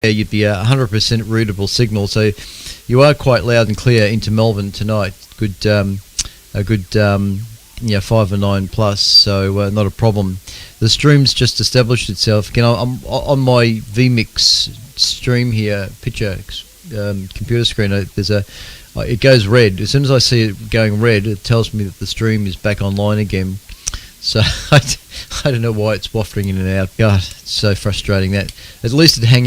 you'd be a 100% readable signal. So you are quite loud and clear into Melbourne tonight. Good, a good 5 or 9 plus. So not a problem. The stream's just established itself. Again, I'm on my vMix stream here, picture computer screen. There's it goes red. As soon as I see it going red, it tells me that the stream is back online again. So I don't know why it's wafting in and out. God, it's so frustrating that. At least it hung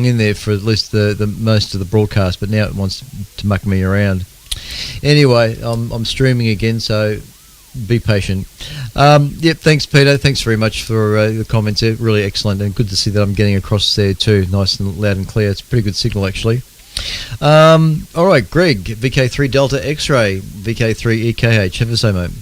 in there for at least the most of the broadcast, but now it wants to muck me around. Anyway, I'm streaming again, so be patient. Yep, thanks Peter. Thanks very much for the comments. They're really excellent, and good to see that I'm getting across there too, nice and loud and clear. It's a pretty good signal actually. All right, Greg, VK3 Delta X-ray, VK3 EKH. Have a say, mate.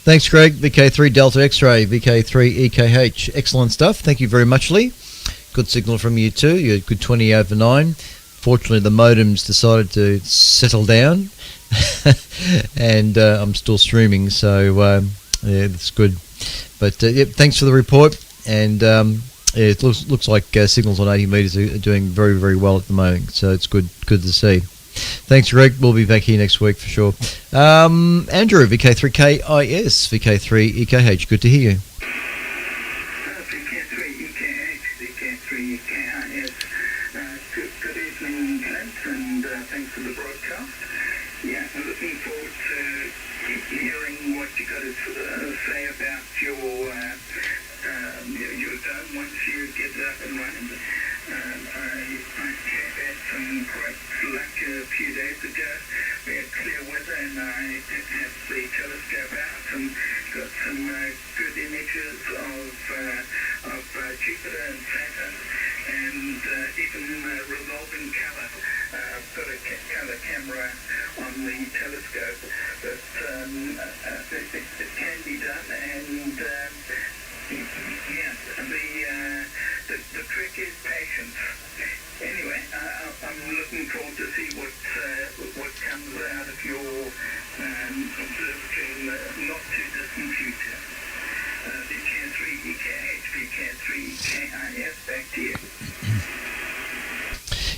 Thanks, Greg. VK3 Delta X-ray, VK3 EKH. Excellent stuff. Thank you very much, Lee. Good signal from you too. You're a good 20 over 9. Fortunately, the modem's decided to settle down, and I'm still streaming, so yeah, that's good. But yep, thanks for the report. And it looks like signals on 80 metres are doing very, very well at the moment. So it's good to see. Thanks, Greg. We'll be back here next week for sure. Andrew, VK3KIS, VK3 EKH. Good to hear you. VK3 EKH, VK3 KIS. Good evening, Clint, and thanks for the broadcast. Yeah, I'm looking forward to hearing what you got to say about your dome once you get it up and running. I had some great luck a few days ago. We had clear weather and I had the telescope out and got some good images of Jupiter and Saturn and even resolving colour. I've got a colour camera on the telescope, but it can be done, and yeah, the trick is patience. Anyway, I'm looking forward to see what comes out of your observatory in the not too distant future. VK3 EKH, VK3 KIS, back to you.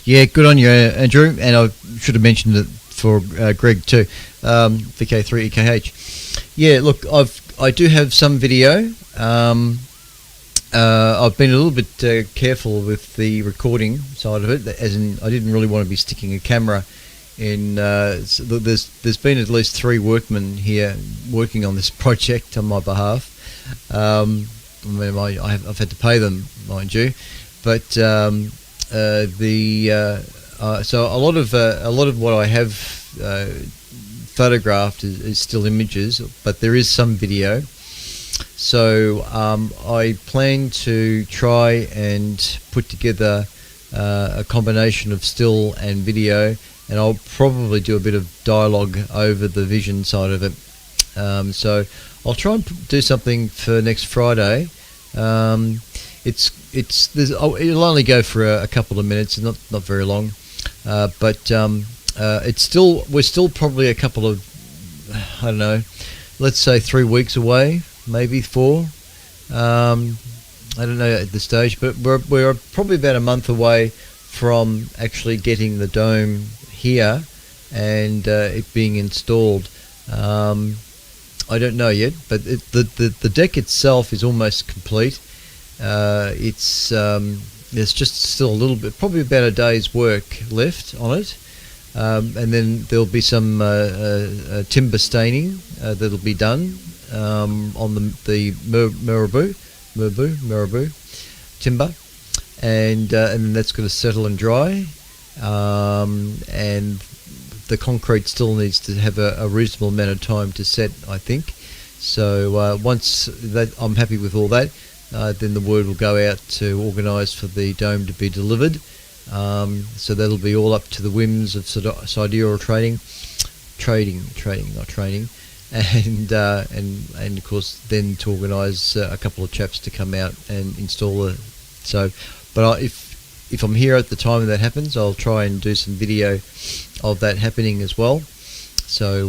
Yeah, good on you, Andrew. And I should have mentioned it for Greg too. VK3 EKH. Yeah, look, I do have some video. I've been a little bit careful with the recording side of it, as in I didn't really want to be sticking a camera in. There's been at least 3 workmen here working on this project on my behalf. I've had to pay them, mind you, but so a lot of what I have photographed is still images, but there is some video. So I plan to try and put together a combination of still and video, and I'll probably do a bit of dialogue over the vision side of it. So I'll try and do something for next Friday. It'll only go for a couple of minutes, not very long, but we're still probably a couple of, I don't know, let's say 3 weeks away. Maybe 4. I don't know at this stage, but we're probably about a month away from actually getting the dome here and it being installed. I don't know yet, but the deck itself is almost complete. It's there's just still a little bit, probably about a day's work left on it, and then there'll be some timber staining that'll be done on the marabou timber, and then that's going to settle and dry, and the concrete still needs to have a reasonable amount of time to set, I think. So once that I'm happy with all that, then the word will go out to organise for the dome to be delivered. So that'll be all up to the whims of sidereal trading, not training, and of course then to organise a couple of chaps to come out and install it. So, but if I'm here at the time that happens, I'll try and do some video of that happening as well. So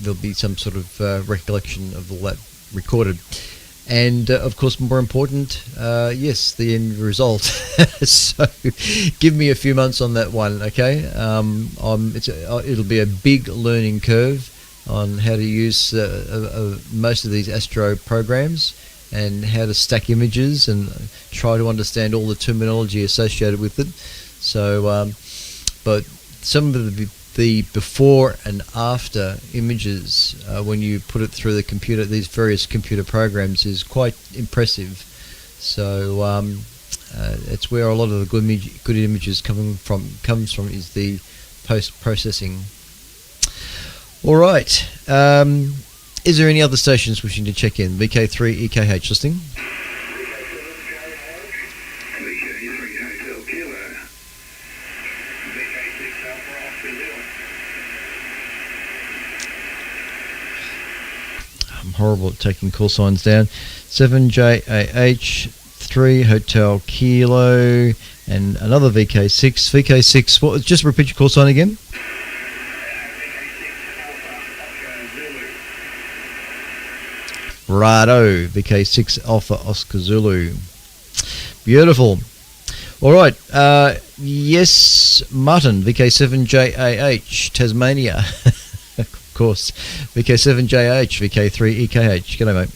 there'll be some sort of recollection of all that recorded. And of course, more important, yes, the end result. So give me a few months on that one, okay? It'll be a big learning curve on how to use most of these astro programs and how to stack images and try to understand all the terminology associated with it. So, but some of the before and after images when you put it through the computer, these various computer programs, is quite impressive. So it's where a lot of the good images comes from is the post-processing. All right. Is there any other stations wishing to check in? VK3 EKH listening. I'm horrible at taking call signs down. 7JAH 3 Hotel Kilo and another VK6. VK6, what? Just repeat your call sign again. Righto, VK6 Alpha Oscar Zulu. Beautiful. All right. Yes, Martin, VK7JAH, Tasmania. Of course. VK7JAH, VK3 EKH. G'day, mate.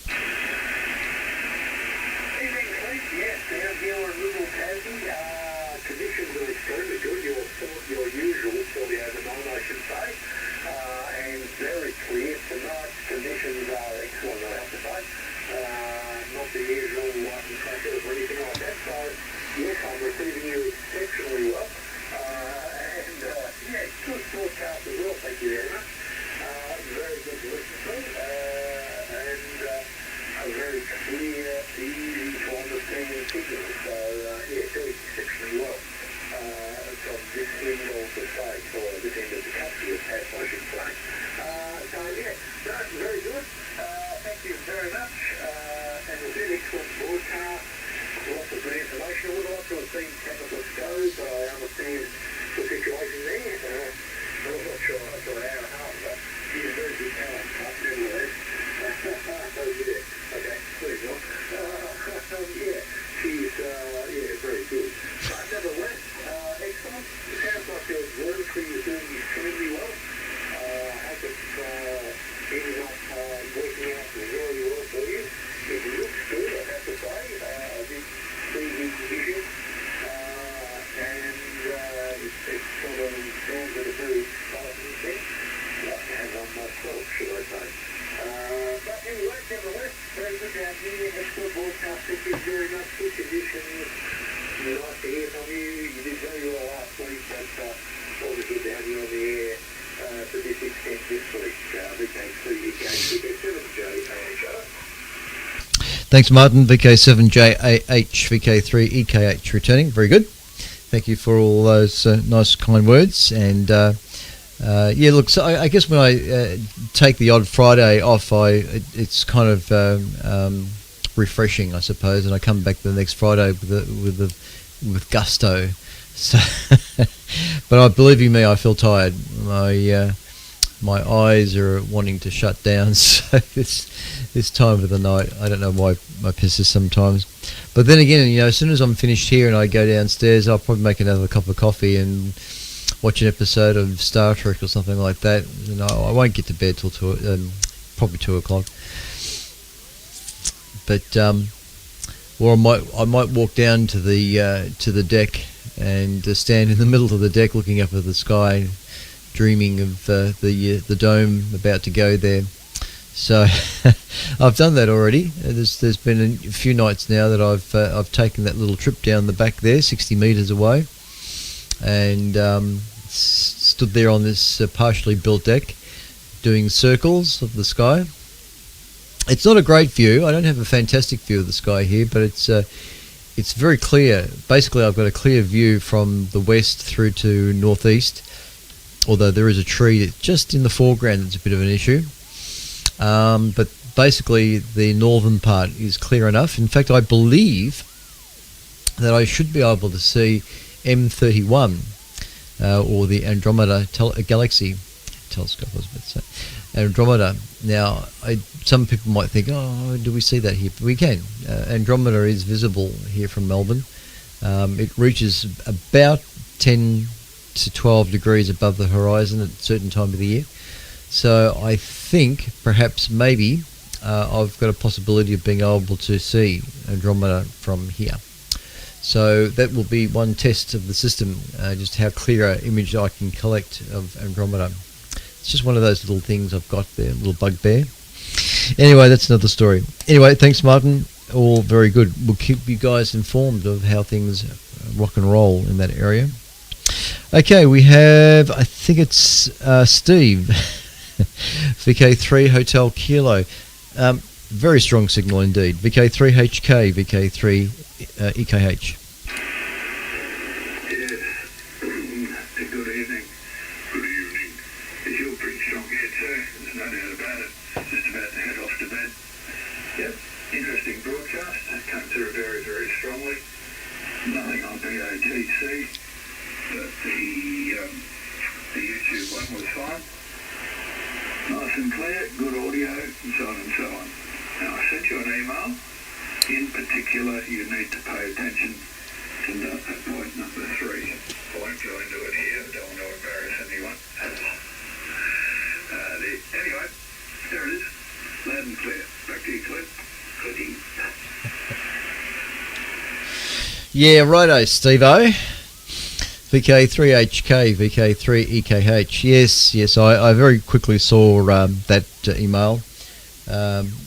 Thanks, Martin. VK7JAH, VK3 EKH returning. Very good. Thank you for all those nice, kind words. And yeah, look, so I guess when I take the odd Friday off, it's kind of refreshing, I suppose, and I come back the next Friday with gusto. So, but I believe you me, I feel tired. My eyes are wanting to shut down. So this time of the night, I don't know why I persist sometimes. But then again, as soon as I'm finished here and I go downstairs, I'll probably make another cup of coffee and watch an episode of Star Trek or something like that. I won't get to bed till probably 2 o'clock. But or I might walk down to the deck and stand in the middle of the deck looking up at the sky, dreaming of the dome about to go there. So I've done that already. There's been a few nights now that I've taken that little trip down the back there, 60 metres away, and stood there on this partially built deck, doing circles of the sky. It's not a great view. I don't have a fantastic view of the sky here, but it's very clear. Basically, I've got a clear view from the west through to northeast, although there is a tree just in the foreground that's a bit of an issue. But basically the northern part is clear enough. In fact, I believe that I should be able to see M31, or the Andromeda Galaxy Telescope, I was about to say. Andromeda. Now, some people might think, oh, do we see that here? We can. Andromeda is visible here from Melbourne. It reaches about 10 to 12 degrees above the horizon at a certain time of the year. So I think perhaps maybe I've got a possibility of being able to see Andromeda from here. So that will be one test of the system, just how clear an image I can collect of Andromeda. It's just one of those little things I've got there, little bugbear. Anyway, that's another story. Anyway, thanks, Martin. All very good. We'll keep you guys informed of how things rock and roll in that area. Okay, we have, I think it's Steve. VK3 Hotel Kilo. Very strong signal indeed. VK3HK, VK3 EKH. Yes. Good evening. Good evening. It's all pretty strong here too. There's no doubt about it. Just about to head off to bed. Yep. Interesting broadcast. Came through very, very strongly. Nothing on BATC, but the YouTube one was fine. Nice and clear, good audio, and so on and so on. Now, I sent you an email. In particular, you need to pay attention to point number 3. I won't go into it here. I don't want to embarrass anyone. Anyway, there it is. Loud and clear. Back to you, Clint. Clitty. Yeah, righto, Steve-O. VK3HK, VK3EKH. Yes, I very quickly saw that email.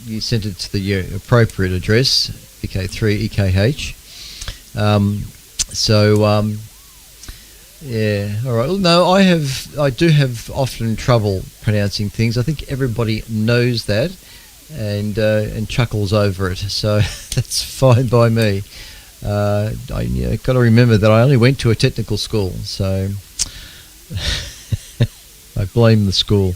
You sent it to the appropriate address, VK3EKH. Yeah, all right. Well, no, I do have often trouble pronouncing things. I think everybody knows that and chuckles over it, so that's fine by me. I got to remember that I only went to a technical school, so I blame the school.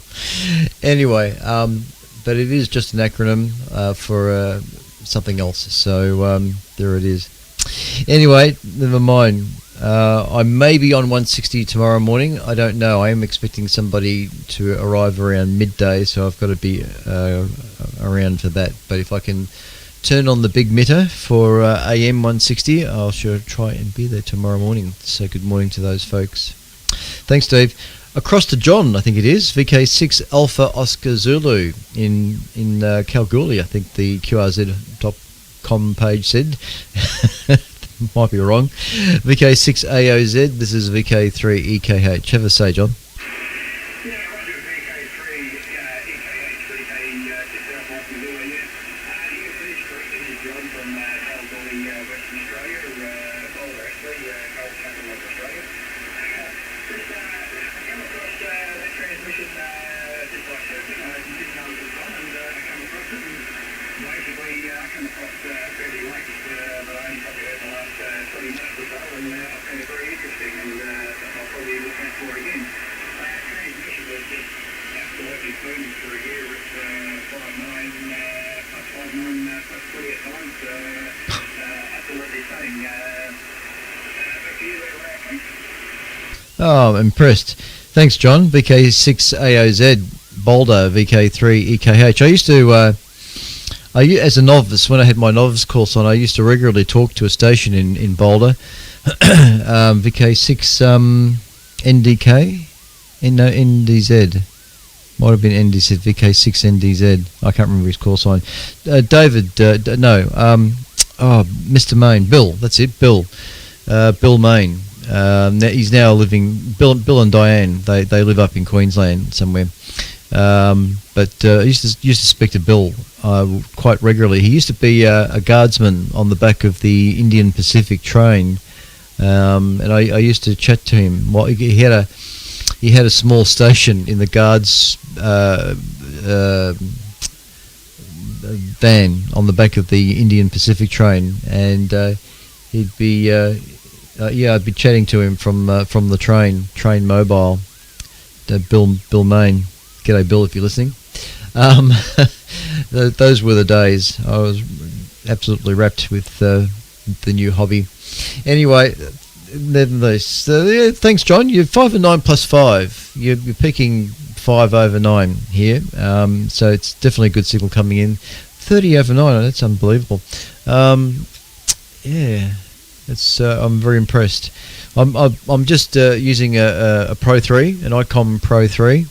Anyway, but it is just an acronym for something else, so there it is. Anyway, never mind. I may be on 160 tomorrow morning. I don't know. I am expecting somebody to arrive around midday, so I've got to be around for that. But if I can turn on the big meter for AM 160, I'll sure try and be there tomorrow morning. So good morning to those folks. Thanks, Dave. Across to John, I think it is, VK6 Alpha Oscar Zulu in Kalgoorlie. I think the QRZ.com page said. Might be wrong. VK6 AOZ, this is VK3 EKH. Have a say, John. Oh, I'm impressed. Thanks, John. VK6 AOZ Boulder, VK3 EKH. I used to, as a novice, when I had my novice course on, I used to regularly talk to a station in Boulder. VK6 NDK, no, NDZ. Might have been NDZ, VK6 NDZ. I can't remember his call sign. David, Mr. Main, Bill. That's it, Bill. Bill Main. He's now living. Bill and Diane. They live up in Queensland somewhere. But I used to speak to Bill quite regularly. He used to be a guardsman on the back of the Indian Pacific train, and I used to chat to him. Well, he had a small station in the guards van on the back of the Indian Pacific train, and he'd be I'd be chatting to him from the train mobile. Bill Main. G'day, Bill, if you're listening. Those were the days. I was absolutely wrapped with the new hobby. Anyway, nevertheless, thanks, John. You're 5 and 9 plus 5. You're picking 5 over 9 here. So it's definitely a good signal coming in. 30 over 9. That's unbelievable. Yeah, it's. I'm very impressed. I'm just using a Pro 3, an ICOM Pro 3.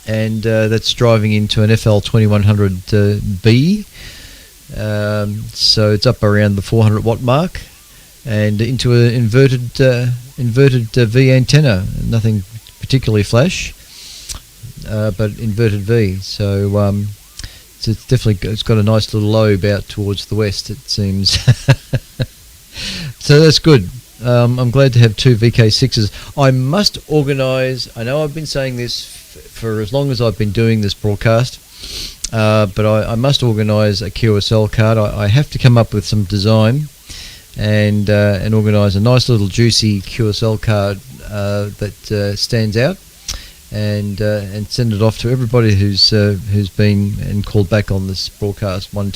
And that's driving into an FL2100B, so it's up around the 400 watt mark, and into an inverted V antenna. Nothing particularly flash, but inverted V. So it's definitely, it's got a nice little lobe out towards the west, it seems. So that's good. I'm glad to have 2 VK6s. I must organise, I know I've been saying this for as long as I've been doing this broadcast, but I must organise a QSL card. I have to come up with some design and organise a nice little juicy QSL card that stands out, and send it off to everybody who's been and called back on this broadcast one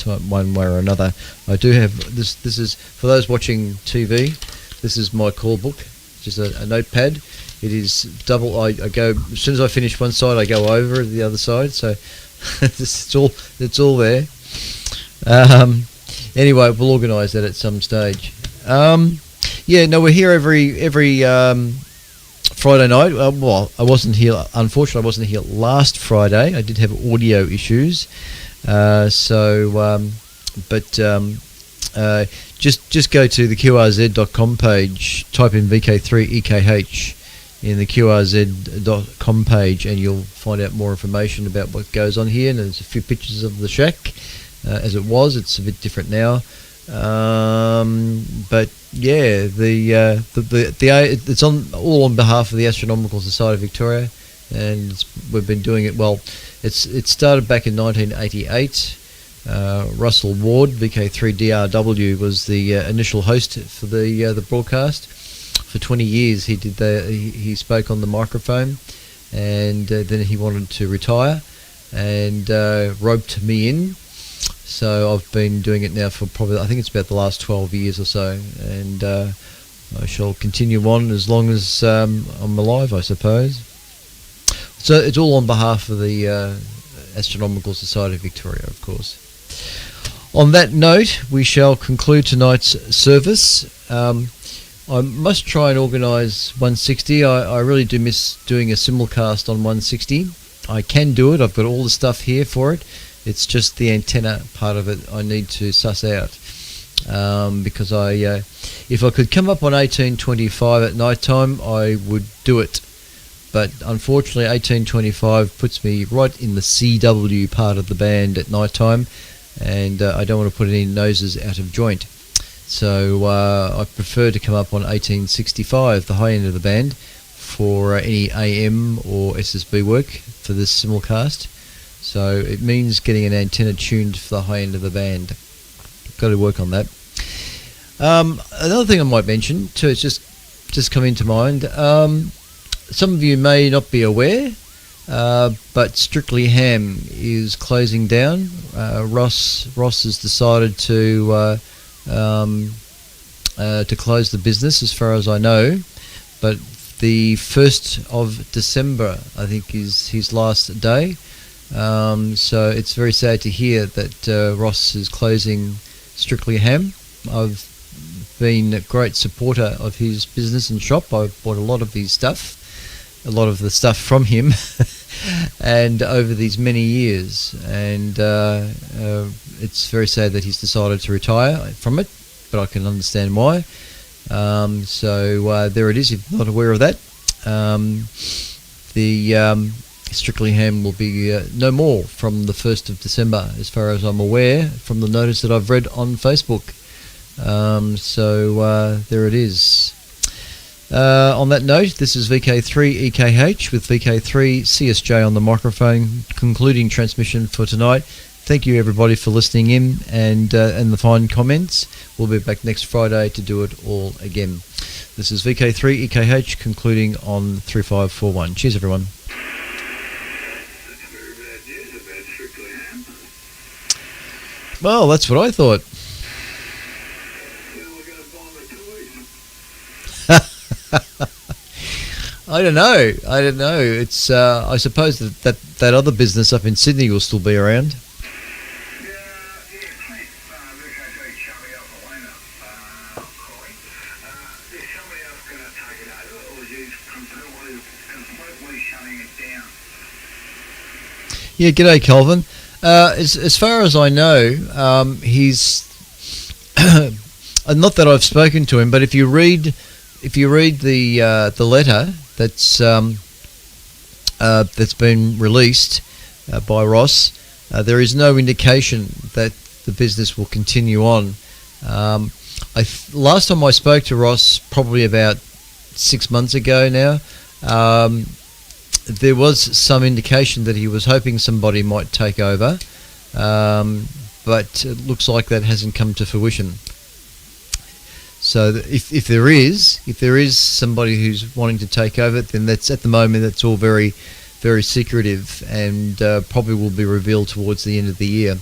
way or another. I do have this. This is for those watching TV. This is my call book, just a notepad. It is double. I go, as soon as I finish one side, I go over the other side. So it's all there. Anyway, we'll organise that at some stage. We're here every Friday night. Well, I wasn't here. Unfortunately, I wasn't here last Friday. I did have audio issues. Just go to the QRZ.com page, type in VK3EKH in the QRZ.com page, and you'll find out more information about what goes on here. And there's a few pictures of the shack as it was. It's a bit different now. But yeah, it's all on behalf of the Astronomical Society of Victoria, and we've been doing it. Well, it started back in 1988. Russell Ward, VK3DRW, was the initial host for the broadcast. For 20 years, he spoke on the microphone, and then he wanted to retire, and roped me in. So I've been doing it now for probably, I think it's about the last 12 years or so, and I shall continue on as long as I'm alive, I suppose. So it's all on behalf of the Astronomical Society of Victoria, of course. On that note, we shall conclude tonight's service. I must try and organise 160. I really do miss doing a simulcast on 160. I can do it. I've got all the stuff here for it. It's just the antenna part of it I need to suss out. Because if I could come up on 1825 at night time, I would do it. But unfortunately, 1825 puts me right in the CW part of the band at night time, and I don't want to put any noses out of joint. So I prefer to come up on 1865, the high end of the band, for any AM or SSB work for this simulcast. So it means getting an antenna tuned for the high end of the band. Got to work on that. Another thing I might mention too, it's just come into mind. Some of you may not be aware, but Strictly Ham is closing down. Ross has decided to close the business, as far as I know. But the 1st of December, I think, is his last day. So it's very sad to hear that Ross is closing Strictly Ham. I've been a great supporter of his business and shop. I bought a lot of his stuff, a lot of the stuff from him, and over these many years. And it's very sad that he's decided to retire from it, but I can understand why. So there it is, if you're not aware of that. The Strictly Ham will be no more from the 1st of December, as far as I'm aware, from the notice that I've read on Facebook. So there it is. On that note, this is VK3EKH with VK3CSJ on the microphone, concluding transmission for tonight. Thank you everybody for listening in and the fine comments. We'll be back next Friday to do it all again. This is VK3EKH concluding on 3541. Cheers everyone. Well, that's what I thought. I don't know. It's I suppose that other business up in Sydney will still be around. Yeah, g'day, Calvin. As far as I know, he's not that I've spoken to him, but if you read the letter that's been released by Ross, there is no indication that the business will continue on. Last time I spoke to Ross, probably about 6 months ago now, there was some indication that he was hoping somebody might take over, but it looks like that hasn't come to fruition. So if there is somebody who's wanting to take over, then that's at the moment that's all very, very secretive, and probably will be revealed towards the end of the year.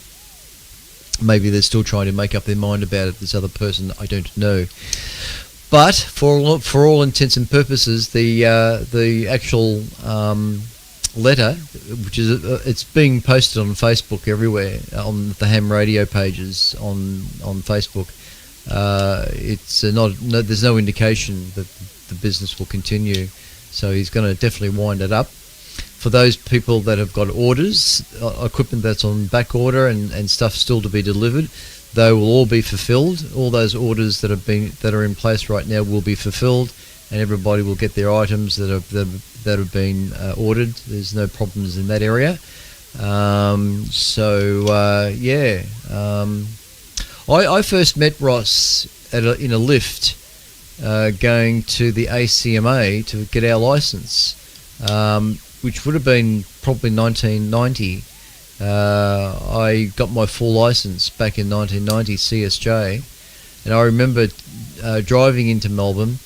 Maybe they're still trying to make up their mind about it. This other person, I don't know. But for all intents and purposes, the actual letter, which is it's being posted on Facebook everywhere on the ham radio pages on Facebook. It's there's no indication that the business will continue, so he's going to definitely wind it up. For those people that have got orders, equipment that's on back order and stuff still to be delivered, they will all be fulfilled. All those orders that are in place right now will be fulfilled, and everybody will get their items that have been ordered. There's no problems in that area. I first met Ross in a lift going to the ACMA to get our license, which would have been probably 1990. I got my full license back in 1990, CSJ, and I remember driving into Melbourne,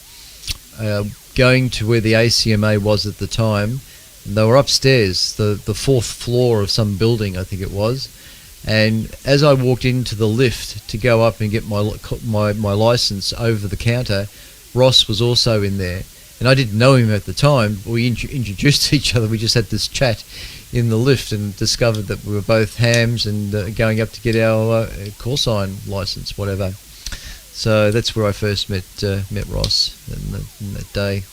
going to where the ACMA was at the time, and they were upstairs, the fourth floor of some building, I think it was. And as I walked into the lift to go up and get my license over the counter, Ross was also in there, and I didn't know him at the time. We introduced each other. We just had this chat in the lift and discovered that we were both hams and going up to get our call sign license, whatever. So that's where I first met Ross in that day.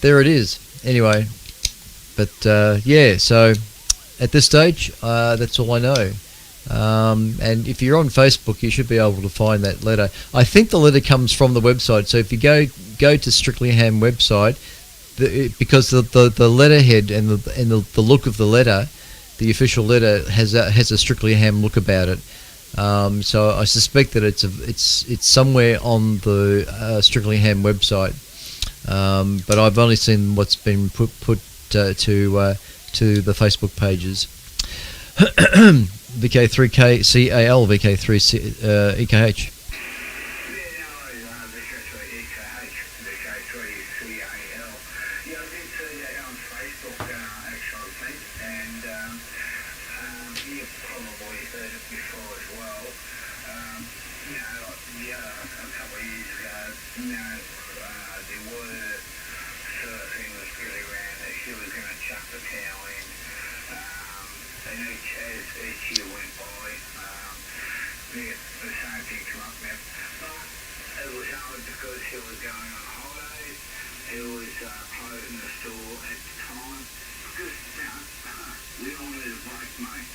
There it is. Anyway, but so at this stage, that's all I know. And if you're on Facebook, you should be able to find that letter. I think the letter comes from the website. So if you go to Strictly Ham website, because the letterhead and the look of the letter, the official letter has a Strictly Ham look about it. So I suspect that it's somewhere on the Strictly Ham website. But I've only seen what's been put to the Facebook pages. VK3CAL, VK3EKH. it was only because he was going on holidays. He was closing the store at the time. Because, we all need a break, mate,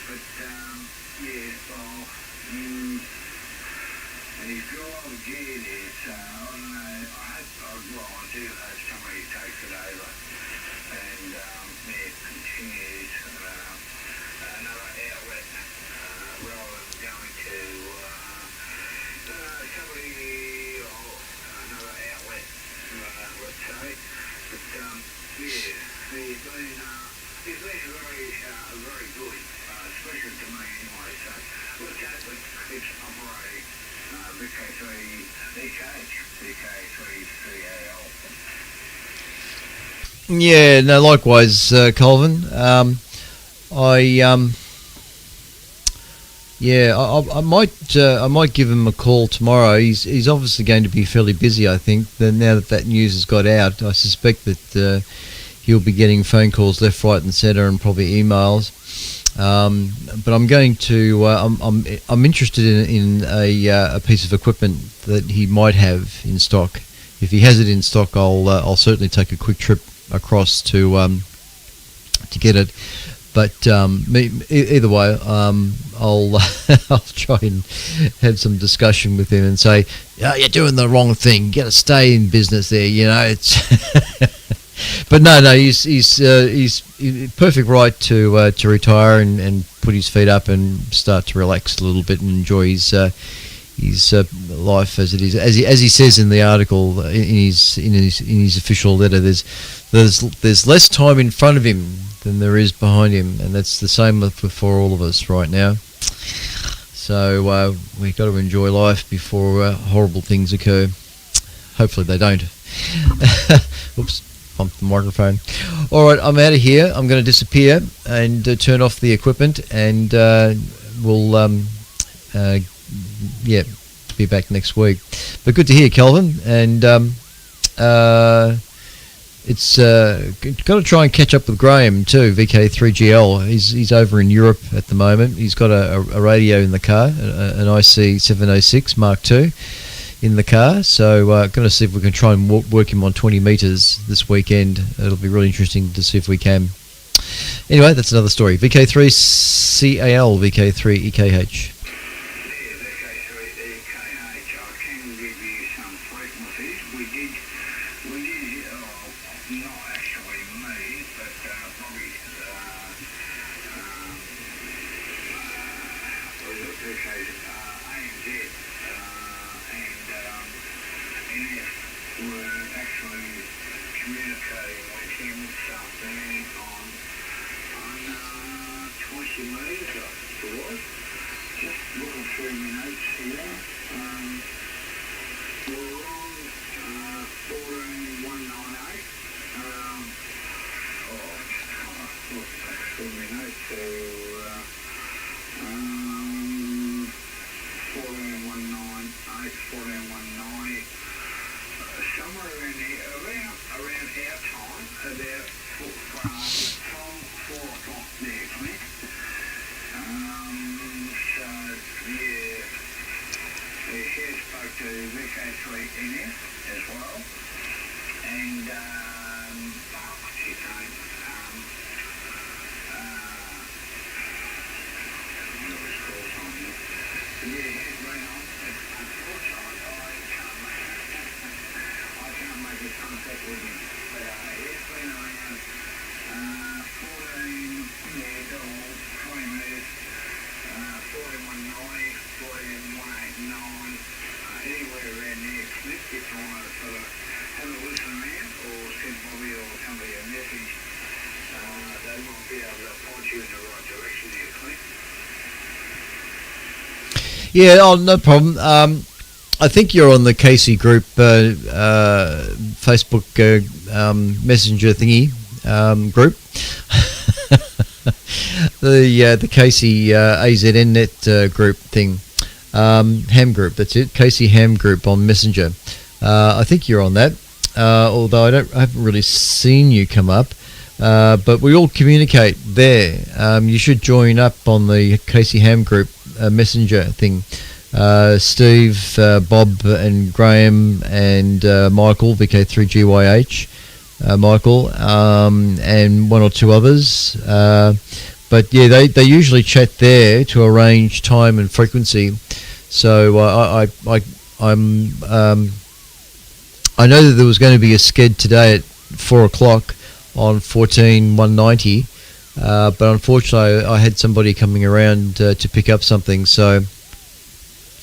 But, yeah, well, he's got a lot of gear there, so I don't know. I do hope somebody takes it over and, continues another outlet rather than going to somebody or another outlet, let's say. But yeah, he's been very good, especially to me anyway. So let's hope it keeps operating. VK3 EKH, VK3 3AL. Yeah, no, likewise, Colvin. I might give him a call tomorrow. He's obviously going to be fairly busy, I think. Now that news has got out, I suspect that he'll be getting phone calls left, right, and centre, and probably emails. But I'm going to. I'm interested in a piece of equipment that he might have in stock. If he has it in stock, I'll certainly take a quick trip across to get it. But either way, I'll I'll try and have some discussion with him and say, you're doing the wrong thing. You got to stay in business there. It's. But no, he's perfect right to retire and put his feet up and start to relax a little bit and enjoy his life as it is. As he says in the article in his official letter, there's less time in front of him than there is behind him, and that's the same for all of us right now. So we've got to enjoy life before horrible things occur. Hopefully they don't. Oops. Bump the microphone. All right, I'm out of here. I'm going to disappear and turn off the equipment, and we'll be back next week. But good to hear, Kelvin, and it's got to try and catch up with Graham too. VK3GL. He's over in Europe at the moment. He's got a radio in the car, an IC 706 Mark II. In the car, so going to see if we can try and work him on 20 metres this weekend. It'll be really interesting to see if we can. Anyway, that's another story. VK3CAL, VK3EKH. VK3EKH, I can give you some frequencies. We did, not actually me, but probably, ANZ. We're actually communicating with him this afternoon on 20 metres, I think it was. Just looking through my notes here. We're on 14198. Look back through my notes to 14198, 14190. Somewhere around here, around our time, about from 4 o'clock there, Clint. So, yeah, he spoke to VK3NF as well, and, what's his name? Yeah, he's been on, but unfortunately, I can't make a contact with him. But he's been around 14, 20 metres, 4190, 14189, anywhere around there. Click if you want to sort of have a listen around, or send Bobby or somebody a message. They might be able to point you in the right direction there, Click. Yeah, no problem. I think you're on the Casey Group Facebook Messenger thingy group. The Casey AZNet group thing. Ham group, that's it. Casey Ham group on Messenger. I think you're on that. Although I haven't really seen you come up. But we all communicate there. You should join up on the Casey Ham group Messenger thing. Steve, Bob and Graham and Michael, VK3GYH, Michael, and one or two others. But yeah, they usually chat there to arrange time and frequency. So I know that there was going to be a sked today at 4 o'clock on 14190, but unfortunately I had somebody coming around to pick up something, so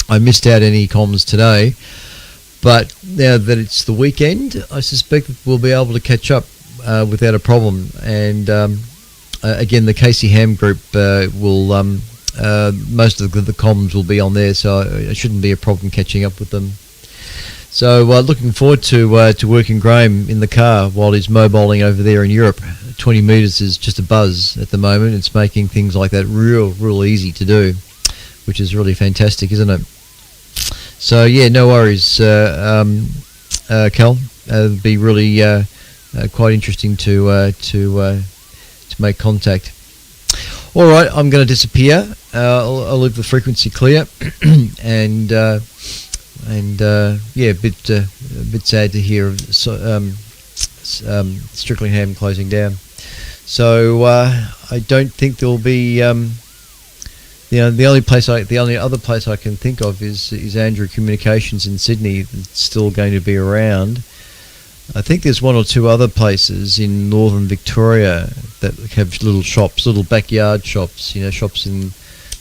I missed out any comms today. But now that it's the weekend, I suspect that we'll be able to catch up without a problem. And again, the Casey Ham group will most of the comms will be on there, so it shouldn't be a problem catching up with them. So looking forward to working Graham in the car while he's mobiling over there in Europe. 20 metres is just a buzz at the moment. It's making things like that real easy to do, which is really fantastic, isn't it? So yeah, no worries, Cal. It'll be really quite interesting to make contact. All right, I'm going to disappear. I'll leave the frequency clear, and yeah, a bit sad to hear of Stricklingham closing down. So I don't think there'll be. The only other place I can think of is Andrew Communications in Sydney that's still going to be around. I think there's one or two other places in northern Victoria that have little shops, little backyard shops. Shops in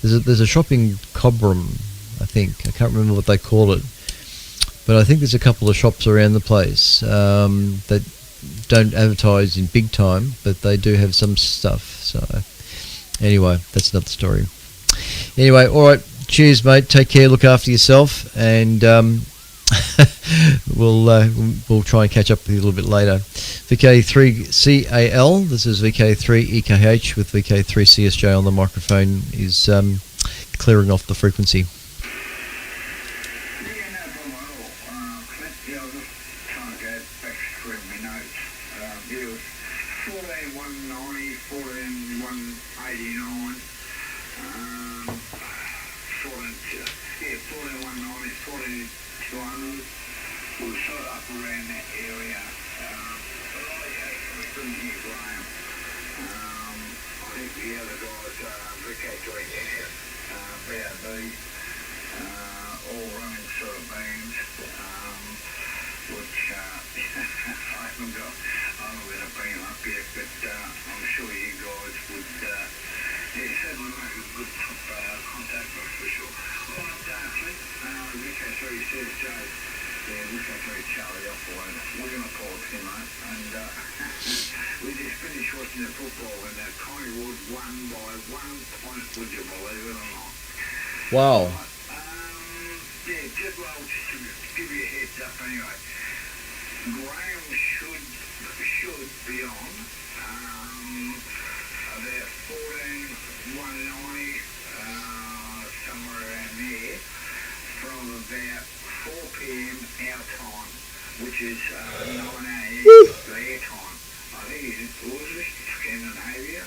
there's a shop in Cobram, I think. I can't remember what they call it, but I think there's a couple of shops around the place that don't advertise in big time, but they do have some stuff. So anyway, that's another story. Anyway, all right. Cheers, mate. Take care. Look after yourself, and we'll try and catch up with you a little bit later. VK3CAL. This is VK3EKH with VK3CSJ on the microphone. Is clearing off the frequency. Wow. Yeah, just to give you a heads up anyway. Graham should be on about 14190, somewhere around there, from about 4 p.m. our time, which is 9 a.m. their time. I think he's in Portsmouth, Scandinavia,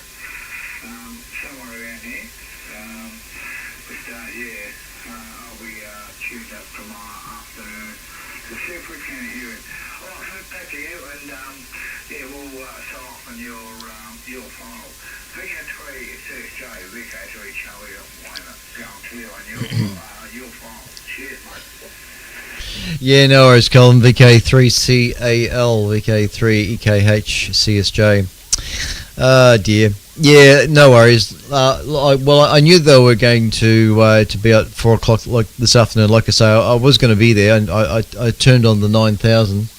somewhere around there. I'll be tuned up tomorrow afternoon to see if we can hear it. All right, back to you, and we'll start off on your final. VK3 CSJ, VK3 Charlie Wayman, going clear on your final. Cheers, mate. Yeah, no worries, Colin. VK3CAL, VK3EKH CSJ. Dear. Yeah, no worries. I knew they were going to be at 4 o'clock like this afternoon. Like I say, I was going to be there, and I turned on the 9000.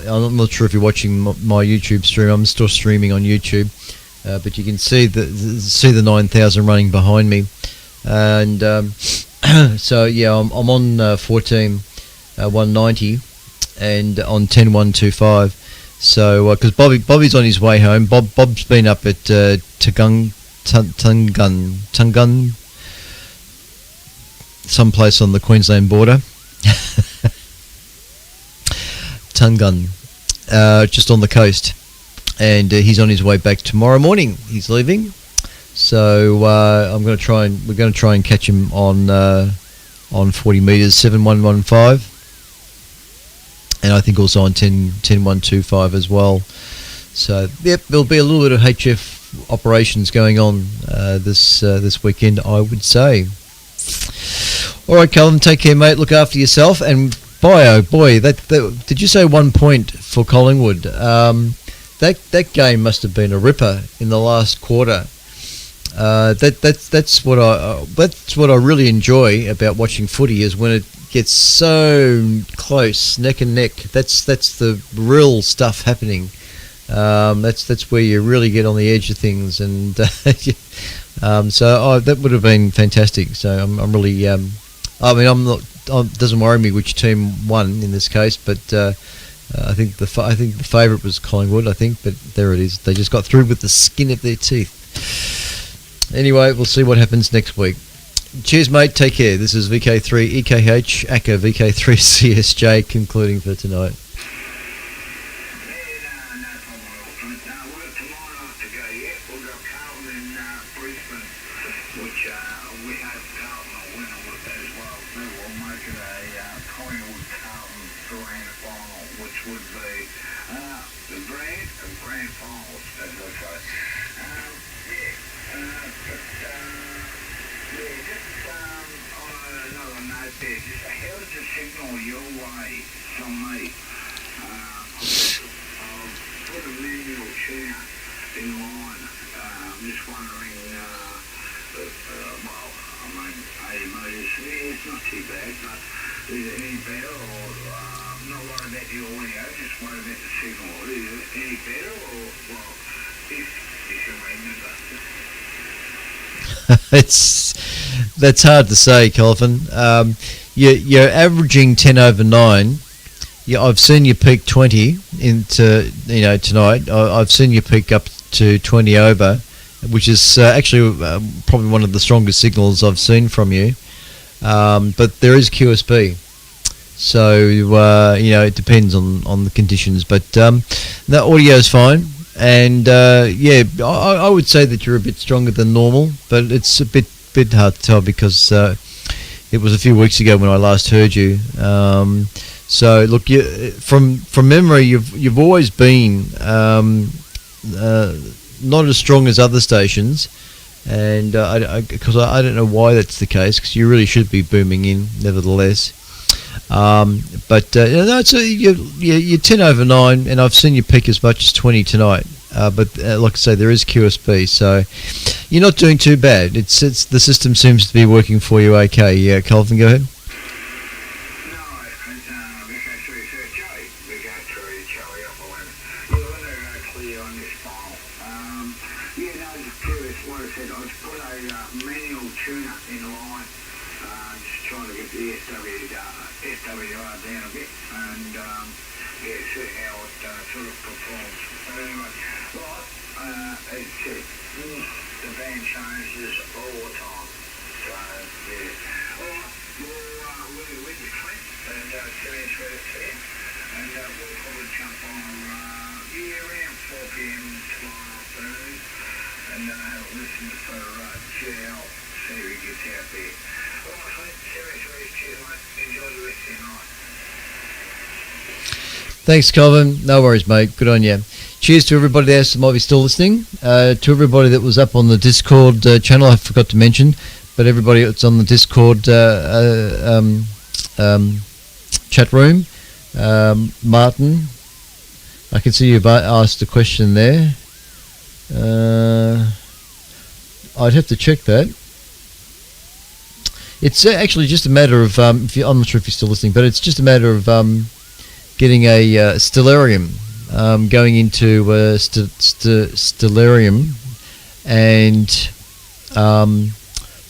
I'm not sure if you're watching my YouTube stream. I'm still streaming on YouTube, but you can see the 9000 running behind me, and so yeah, I'm on 14190 and on 10125. So, because Bobby's on his way home. Bob's been up at Tungun, someplace on the Queensland border. Tungun, just on the coast, and he's on his way back tomorrow morning. He's leaving, so we're going to try and catch him on on 40 metres, 7115, and I think also on 10125 as well. So yep, there'll be a little bit of HF operations going on this weekend, I would say. All right, Calvin, take care, mate. Look after yourself. And boy, oh boy, that did you say 1 point for Collingwood? That game must have been a ripper in the last quarter. That's what I really enjoy about watching footy, is when it gets so close, neck and neck. That's the real stuff happening. That's where you really get on the edge of things, and so that would have been fantastic. So I'm really, I mean, I'm not. It doesn't worry me which team won in this case, but I think the favourite was Collingwood. I think, but there it is. They just got through with the skin of their teeth. Anyway, we'll see what happens next week. Cheers, mate. Take care. This is VK3 EKH ACA VK3 CSJ concluding for tonight. That's hard to say, Calvin. You're averaging 10 over 9. Yeah, I've seen you peak 20 into tonight. I've seen you peak up to 20 over, which is actually probably one of the strongest signals I've seen from you. But there is QSB, so it depends on the conditions. But the audio is fine. And I would say that you're a bit stronger than normal, but it's a bit hard to tell because it was a few weeks ago when I last heard you. So look, from memory, you've always been not as strong as other stations, and because I don't know why that's the case, because you really should be booming in nevertheless. You're 10 over 9, and I've seen you peak as much as 20 tonight. But like I say, there is QSB, so you're not doing too bad. It's the system seems to be working for you okay. Yeah, Calvin, go ahead. Thanks, Calvin. No worries, mate. Good on you. Cheers to everybody there that might be still listening. To everybody that was up on the Discord channel, I forgot to mention, but everybody that's on the Discord chat room, Martin, I can see you've asked a question there. I'd have to check that. It's actually just a matter of, I'm not sure if you're still listening, but it's just a matter of getting a stellarium, going into stellarium and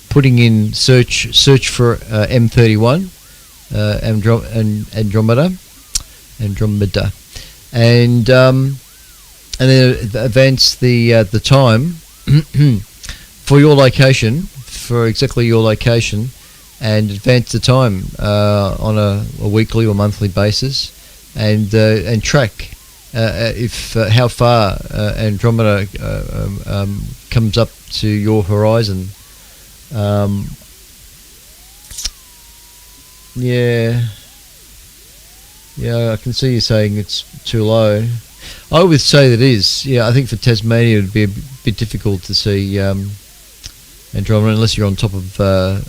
putting in search for M31, Andromeda, and then advance the time for your location, for exactly your location, and advance the time on a weekly or monthly basis, and track if how far Andromeda comes up to your horizon. Yeah. Yeah, I can see you saying it's too low. I would say that it is. Yeah, I think for Tasmania it would be a bit difficult to see Andromeda unless you're on top of a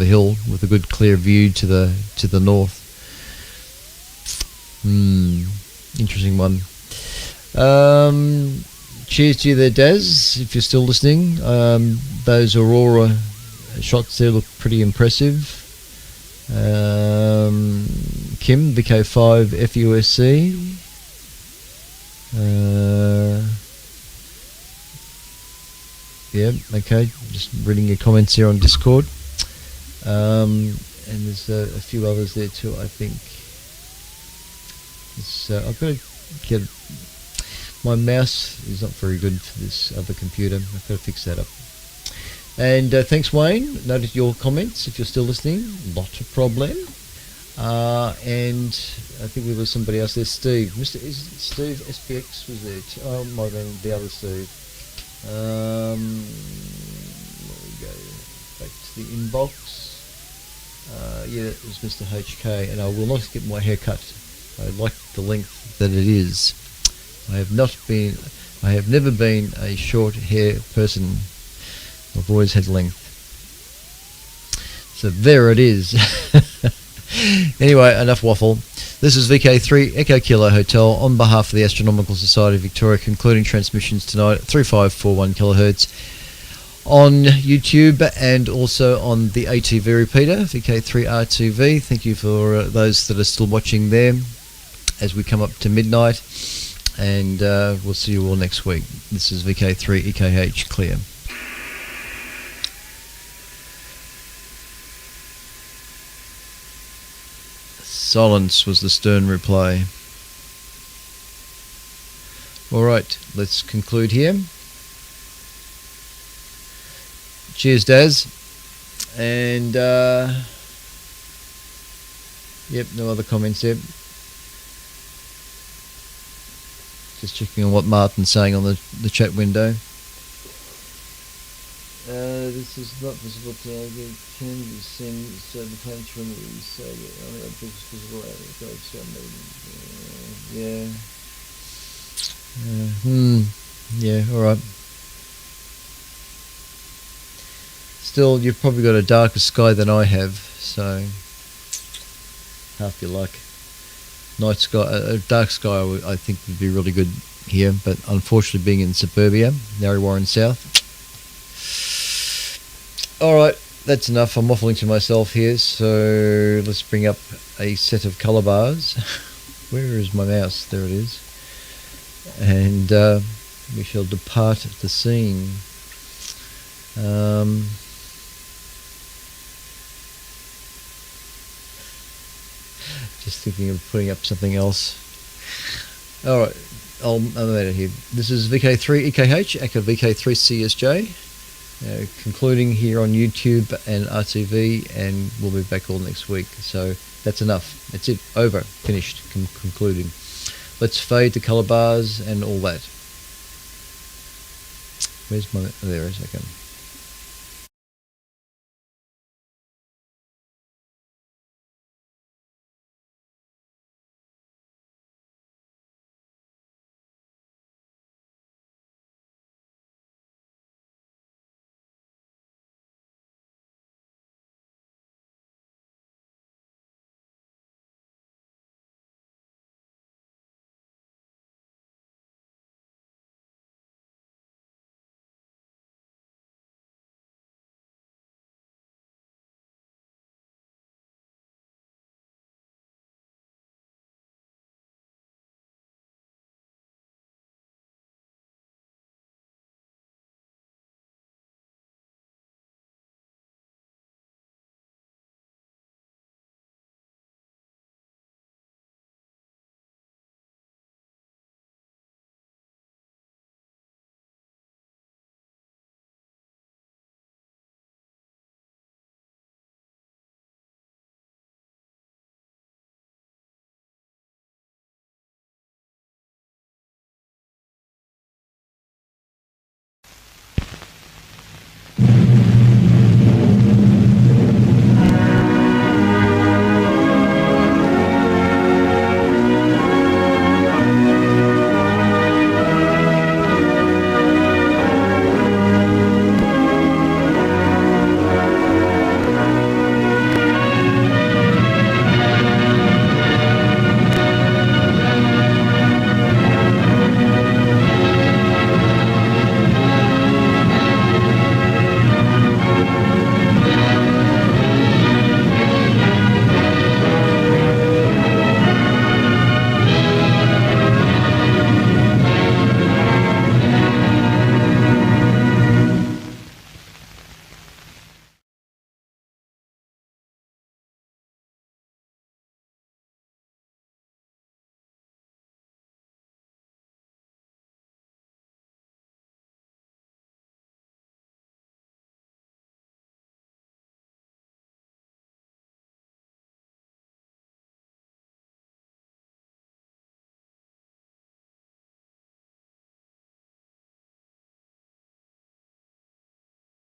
hill with a good clear view to the north. Interesting one. Cheers to you there, Daz, if you're still listening. Those Aurora shots there look pretty impressive. Kim, VK5 FUSC. Yeah, okay, just reading your comments here on Discord. And there's a few others there too, I think. I've got to get... My mouse is not very good for this other computer. I've got to fix that up. And thanks, Wayne. Noted your comments. If you're still listening, not a problem. And I think there was somebody else there. Steve. Steve SPX was there. Oh, might have been the other Steve. There we go. Back to the inbox. Yeah, it was Mr. HK. And I will not get my hair cut. I like the length that it is. I have never been a short hair person. I've always had length. So there it is. Anyway, enough waffle. This is VK3 Echo Kilo Hotel on behalf of the Astronomical Society of Victoria, concluding transmissions tonight at 3541 kilohertz on YouTube and also on the ATV repeater, VK3 RTV. Thank you for those that are still watching there as we come up to midnight. And we'll see you all next week. This is VK3 EKH Clear. Silence was the stern reply. Alright, let's conclude here. Cheers, Daz. And, yep, no other comments there. Just checking on what Martin's saying on the chat window. This is not visible to can you send certain planets from the say only objects visible out of yeah. Yeah, alright. Still, you've probably got a darker sky than I have, so half your luck. Night sky, a dark sky I think would be really good here, but unfortunately being in suburbia, Narre Warren South. Alright, that's enough. I'm waffling to myself here, so let's bring up a set of colour bars. Where is my mouse? There it is. And we shall depart the scene. Just thinking of putting up something else. Alright, I'll animate it here. This is VK3 EKH, Echo VK3 CSJ. Concluding here on YouTube and RTV, and we'll be back all next week. So that's enough. That's it. Over. Finished. Concluding. Let's fade the colour bars and all that. Where's my... Oh, there is. Okay.